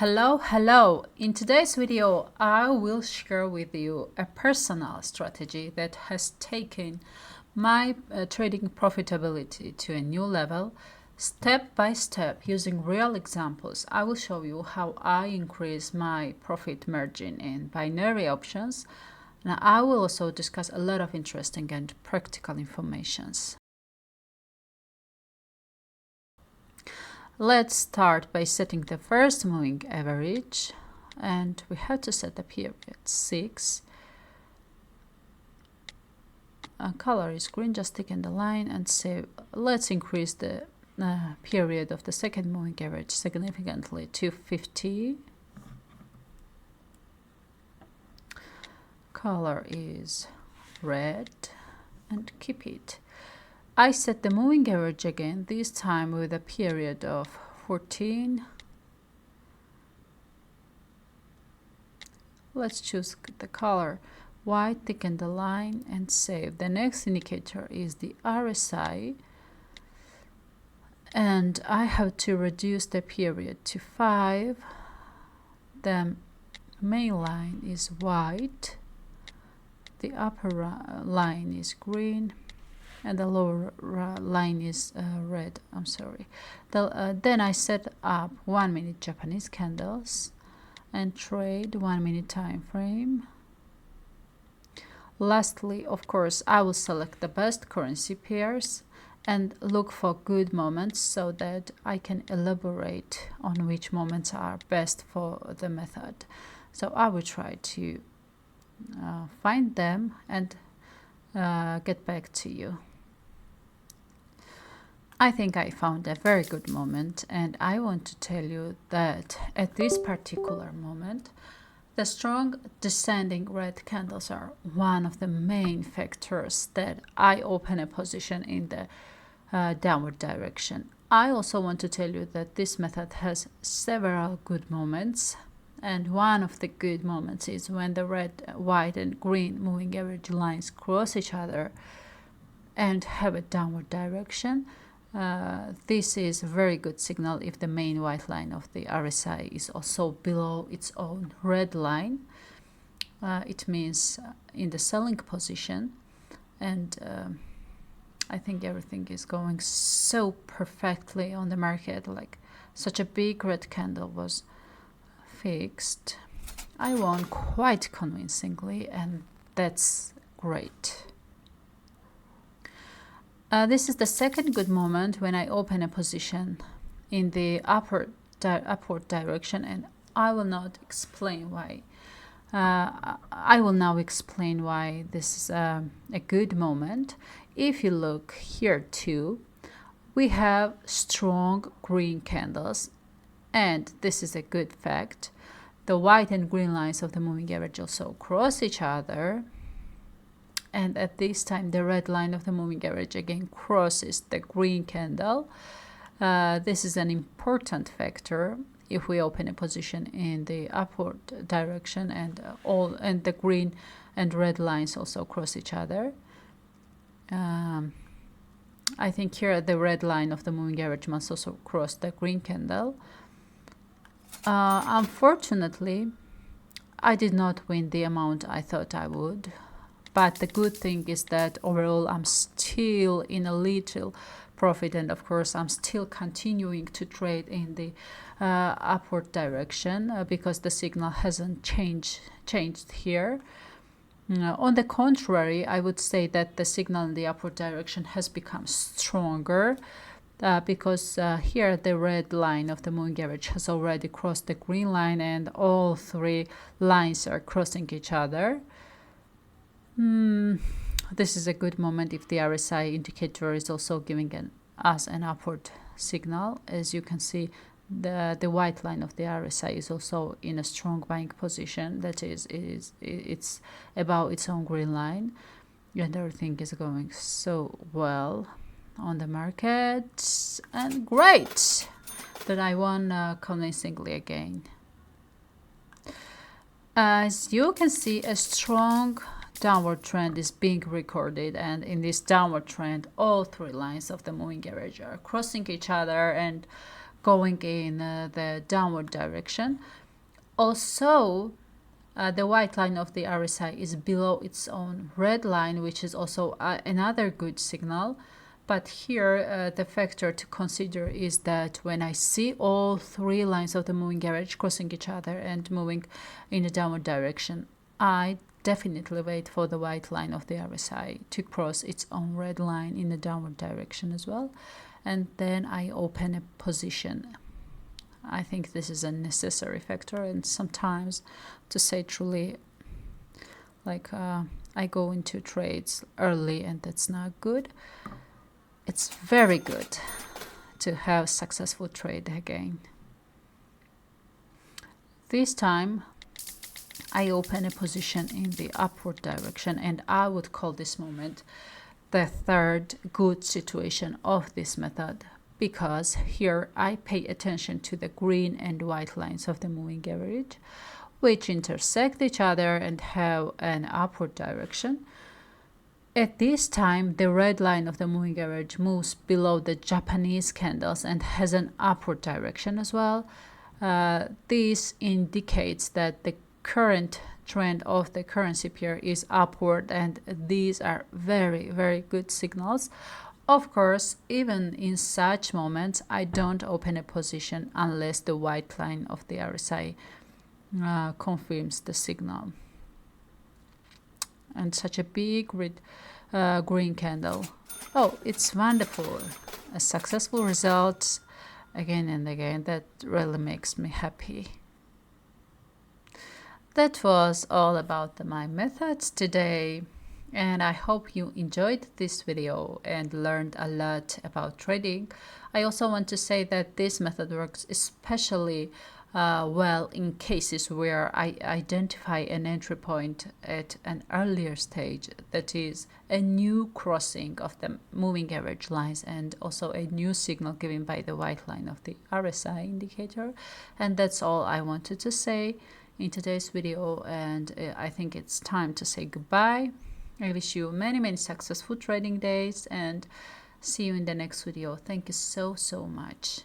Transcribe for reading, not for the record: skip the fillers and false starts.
Hello. In today's video, I will share with you a personal strategy that has taken my trading profitability to a new level. Step by step, using real examples, I will show you how I increase my profit margin in binary options. And I will also discuss a lot of interesting and practical informations. Let's start by setting the first moving average, and we have to set the period 6. Color is green, just stick in the line and say let's increase the period of the second moving average significantly to 50. Color is red and keep it. I set the moving average again, this time with a period of 14. Let's choose the color white, thicken the line and save. The next indicator is the RSI, and I have to reduce the period to 5. The main line is white, the upper line is green, and the lower line is red. I'm sorry. Then I set up 1 minute Japanese candles and trade 1 minute time frame. Lastly, of course, I will select the best currency pairs and look for good moments so that I can elaborate on which moments are best for the method. So I will try to find them and get back to you. I think I found a very good moment, and I want to tell you that at this particular moment, the strong descending red candles are one of the main factors that I open a position in the downward direction. I also want to tell you that this method has several good moments, and one of the good moments is when the red, white and green moving average lines cross each other and have a downward direction. This is a very good signal if the main white line of the RSI is also below its own red line. It means in the selling position, and I think everything is going so perfectly on the market, like such a big red candle was fixed. I won quite convincingly, and that's great. This is the second good moment when I open a position in the upward direction, and I will not explain why. I will now explain why this is a good moment. If you look here too, we have strong green candles, and this is a good fact. The white and green lines of the moving average also cross each other. And at this time, the red line of the moving average again crosses the green candle. This is an important factor if we open a position in the upward direction, and the green and red lines also cross each other. I think here the red line of the moving average must also cross the green candle. Unfortunately, I did not win the amount I thought I would. But the good thing is that overall I'm still in a little profit, and of course I'm still continuing to trade in the upward direction because the signal hasn't changed here. On the contrary, I would say that the signal in the upward direction has become stronger because here the red line of the moving average has already crossed the green line, and all three lines are crossing each other. This is a good moment if the RSI indicator is also giving us an upward signal. As you can see, the white line of the RSI is also in a strong buying position. That is, it's above its own green line, and everything is going so well on the market. And great that I won convincingly again. As you can see, a strong downward trend is being recorded, and in this downward trend all three lines of the moving average are crossing each other and going in the downward direction. Also, the white line of the RSI is below its own red line, which is also another good signal. But here, the factor to consider is that when I see all three lines of the moving average crossing each other and moving in a downward direction, I definitely wait for the white line of the RSI to cross its own red line in the downward direction as well. And then I open a position. I think this is a necessary factor, and sometimes, to say truly, like I go into trades early and that's not good. It's very good to have successful trade again. This time I open a position in the upward direction, and I would call this moment the third good situation of this method, because here I pay attention to the green and white lines of the moving average, which intersect each other and have an upward direction. At this time, the red line of the moving average moves below the Japanese candles and has an upward direction as well. This indicates that the current trend of the currency pair is upward, and these are very, very good signals. Of course, even in such moments, I don't open a position unless the white line of the RSI confirms the signal. And such a big red, green candle. Oh, it's wonderful. A successful result again and again. That really makes me happy. That was all about my methods today, and I hope you enjoyed this video and learned a lot about trading. I also want to say that this method works especially well in cases where I identify an entry point at an earlier stage, that is a new crossing of the moving average lines and also a new signal given by the white line of the RSI indicator. And that's all I wanted to say in today's video, and I think it's time to say goodbye. I wish you many successful trading days and see you in the next video. Thank you so much.